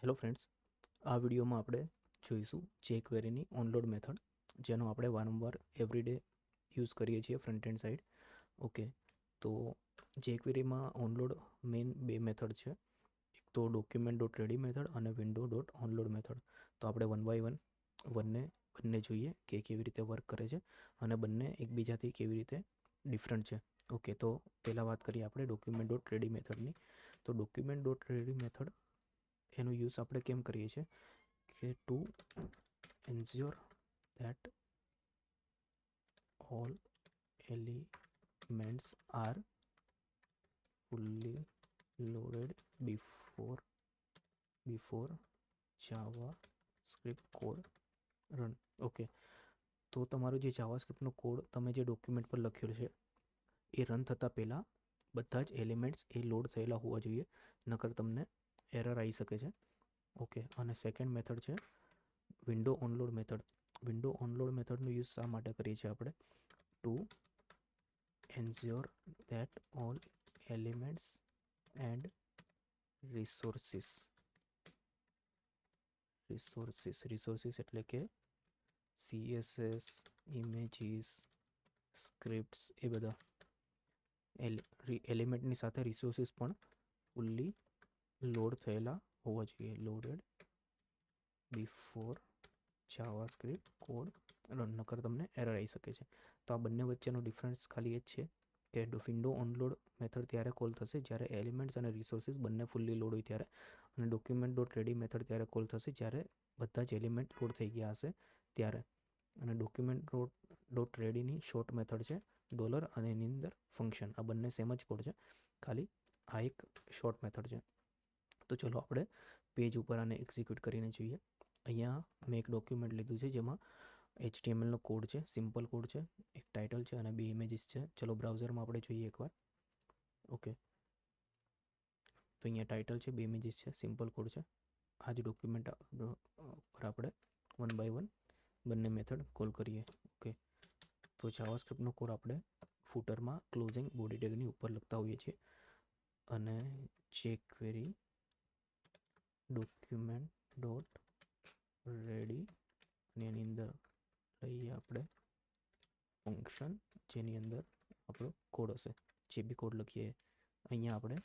Hello friends, આ વિડીયોમાં આપણે જોઈશું jQueryની ઓનલોડ મેથડ, જેનો આપણે વારંવાર એવરીડે યુઝ કરીએ છીએ ફ્રન્ટ એન્ડ સાઈડ. ઓકે, તો jQueryમાં ઓનલોડ મેઇન બે મેથડ છે, એક તો document.ready મેથડ અને window.onload મેથડ. તો આપણે વન બાય વન બંને જોઈએ કે કેવી રીતે વર્ક કરે છે અને બંને એકબીજાથી કેવી રીતે ડિફરન્ટ છે. ઓકે, તો પહેલાં વાત કરીએ આપણે document.ready મેથડની. તો document.ready મેથડ એનો યુઝ આપણે કેમ કરીએ છીએ કે to ensure that all elements are fully loaded before JavaScript code run. Okay, તો તમારો જે જાવા સ્ક્રિપ્ટનો કોડ તમે જે ડોક્યુમેન્ટ પર લખ્યો છે એ રન થતાં પહેલાં બધા જ એલિમેન્ટ્સ એ લોડ થયેલા હોવા જોઈએ, નકર તમને એરર આવી શકે છે. ઓકે, અને સેકન્ડ મેથડ છે વિન્ડો ઓનલોડ મેથડ. વિન્ડો ઓનલોડ મેથડનો યુઝ શા માટે કરીએ છીએ આપણે? Two ensure that all elements and resources એટલે કે CSS, ઇમેજીસ, સ્ક્રિપ્ટ્સ, એ બધા એલિમેન્ટની સાથે રિસોર્સિસ પણ ફુલ્લી લોડ થયેલા હોવા જોઈએ. Loaded before JavaScript code run, નકર તમને એરર આવી શકે છે. તો આ બંને વચ્ચેનો ડિફરન્સ ખાલી એ જ છે કે વિન્ડો ઓનલોડ મેથડ ત્યારે કોલ થશે જ્યારે એલિમેન્ટ્સ અને રિસોર્સિસ બંને ફૂલ્લી લોડ હોય ત્યારે, અને document.ready મેથડ ત્યારે કોલ થશે જ્યારે બધા જ એલિમેન્ટ લોડ થઈ ગયા હશે ત્યારે. અને document.readyની શોર્ટ મેથડ છે ડોલર અને એની અંદર ફંક્શન. આ બંને સેમ જ કોડ છે, ખાલી આ એક શોર્ટ મેથડ છે. તો ચલો આપણે પેજ ઉપર આને એક્ઝિક્યુટ કરીને જોઈએ. અહીંયા મેં એક ડોક્યુમેન્ટ લીધું છે જેમાં HTMLનો કોડ છે, સિમ્પલ કોડ છે, એક ટાઇટલ છે અને બે ઇમેજીસ છે. ચલો બ્રાઉઝરમાં આપણે જોઈએ એકવાર. ઓકે, તો અહીંયા ટાઇટલ છે, બે ઇમેજીસ છે, સિમ્પલ કોડ છે. આ જ ડોક્યુમેન્ટ પર આપણે વન બાય વન બંને મેથડ કોલ કરીએ. ઓકે, તો જાવાસ્ક્રિપ્ટનો કોડ આપણે ફૂટરમાં ક્લોઝિંગ બોડી ટેગની ઉપર લખતા હોઈએ છીએ અને jQuery document.ready અને એની અંદર લઈએ આપણે ફંક્શન, જેની અંદર આપણો કોડ હશે. જે બી કોડ લખીએ અહીંયા આપણે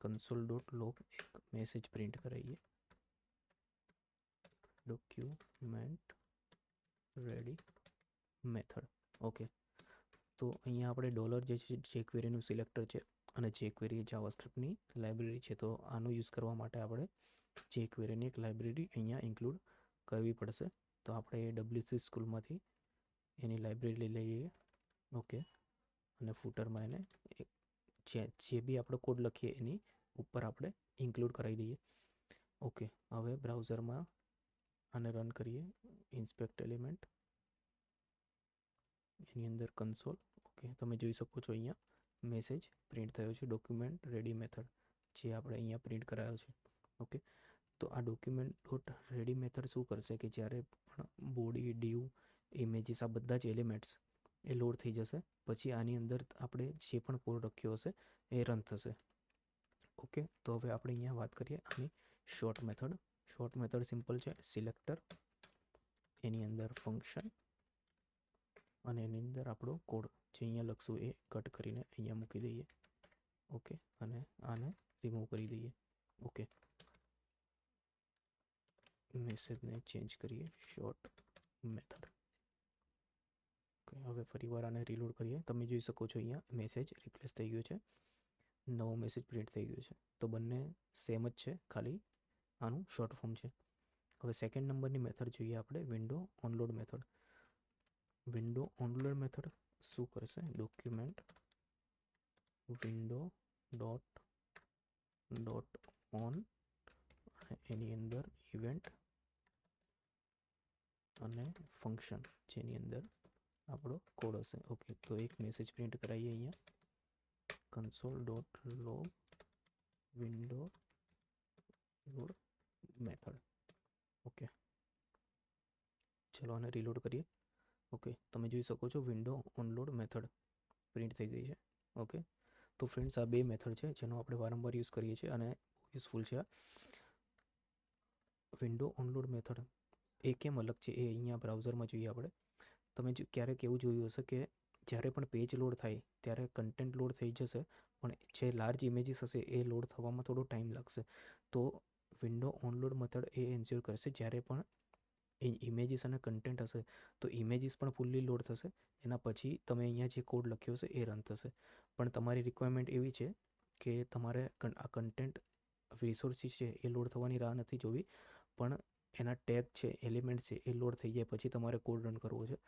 console.log એક મેસેજ પ્રિન્ટ કરાવીએ. document ready method. ઓકે, તો અહીંયા આપણે ડોલર જે છે jQueryનું સિલેક્ટર છે અને jQuery જાવાસ્ક્રિપ્ટની લાઇબ્રેરી છે. તો આનો યુઝ કરવા માટે આપણે jQueryની એક લાઇબ્રેરી અહીંયા ઇન્ક્લુડ કરવી પડશે. તો આપણે WC સ્કૂલમાંથી એની લાઇબ્રેરી લઈ લઈએ. ઓકે, અને ફૂટરમાં એને જે બી આપણે કોડ લખીએ એની ઉપર આપણે ઇન્ક્લુડ કરાવી દઈએ. ઓકે, હવે બ્રાઉઝરમાં આને રન કરીએ. ઇન્સ્પેક્ટ એલિમેન્ટ, એની અંદર કન્સોલ. ઓકે, તમે જોઈ શકો છો અહીંયા મેસેજ પ્રિન્ટ થયો છે ડોક્યુમેન્ટ રેડી મેથડ, જે આપણે અહીંયા પ્રિન્ટ કરાયો છે. ઓકે, તો આ document.ready મેથડ શું કરશે કે જ્યારે પણ બોડી, ડીવ, ઇમેજીસ, આ બધા જ એલિમેન્ટ્સ એ લોડ થઈ જશે પછી આની અંદર આપણે જે પણ કોડ લખ્યો હશે એ રન થશે. ઓકે, તો હવે આપણે અહીંયા વાત કરીએ આની short method. Short method simple છે, સિલેક્ટર, એની અંદર ફંક્શન અને એની અંદર આપણો કોડ જે અહીંયા લખશું એ કટ કરીને અહીંયા મૂકી દઈએ. ઓકે, અને આને રિમૂવ કરી દઈએ. ઓકે, મેસેજને ચેન્જ કરીએ શોર્ટ મેથડ. ઓકે, હવે ફરીવાર આને રીલોડ કરીએ. તમે જોઈ શકો છો અહીંયા મેસેજ રિપ્લેસ થઈ ગયો છે, નવો મેસેજ પ્રિન્ટ થઈ ગયો છે. તો બંને સેમ જ છે, ખાલી આનું શોર્ટ ફોર્મ છે. હવે સેકન્ડ નંબરની મેથડ જોઈએ આપણે, વિન્ડો ઓનલોડ મેથડ. વિન્ડો ઓનલોડ મેથડ શું કરશે? ડોક્યુમેન્ટ વિન્ડો ડોટ ઓન એની અંદર ઇવેન્ટ અને ફંક્શન, જેની અંદર આપણો કોડ હશે. ઓકે, તો એક મેસેજ પ્રિન્ટ કરાવીએ અહીંયા console.log window load method. Okay, ચલો આને રીલોડ કરીએ. ઓકે, તમે જોઈ શકો છો વિન્ડો ઓનલોડ મેથડ પ્રિન્ટ થઈ ગઈ છે. ઓકે, તો ફ્રેન્ડ્સ આ બે મેથડ છે જેનો આપણે વારંવાર યુઝ કરીએ છીએ અને યુઝફુલ છે. વિન્ડો ઓનલોડ મેથડ એ કેમ અલગ છે એ અહીંયા બ્રાઉઝરમાં જોઈએ આપણે. તમે ક્યારેક એવું જોયું હશે કે જ્યારે પણ પેજ લોડ થાય ત્યારે કન્ટેન્ટ લોડ થઈ જશે, પણ જે લાર્જ ઇમેજીસ હશે એ લોડ થવામાં થોડો ટાઈમ લાગશે. તો વિન્ડો ઓનલોડ મેથડ એ એન્શ્યોર કરશે જ્યારે પણ એ ઇમેજીસ અને કન્ટેન્ટ હશે તો ઇમેજીસ પણ ફૂલ્લી લોડ થશે, એના પછી તમે અહીંયા જે કોડ લખ્યો હશે એ રન થશે. પણ તમારી રિક્વાયરમેન્ટ એવી છે કે તમારે આ કન્ટેન્ટ રિસોર્સિસ છે એ લોડ થવાની રાહ નથી જોવી, પણ એના ટેગ છે, એલિમેન્ટ છે એ લોડ થઈ જાય પછી તમારે કોડ રન કરવો છે.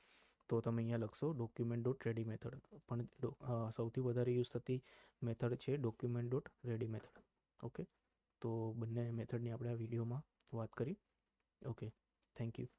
તો તમે અહીંયા લખશો ડોક્યુમેન્ટ ડોટ રેડી મેથડ, પણ સૌથી વધારે યુઝ થતી મેથડ છે document dot ready method. Okay, તો બંને મેથડની આપણે આ વિડીયોમાં વાત કરી. Okay, thank you.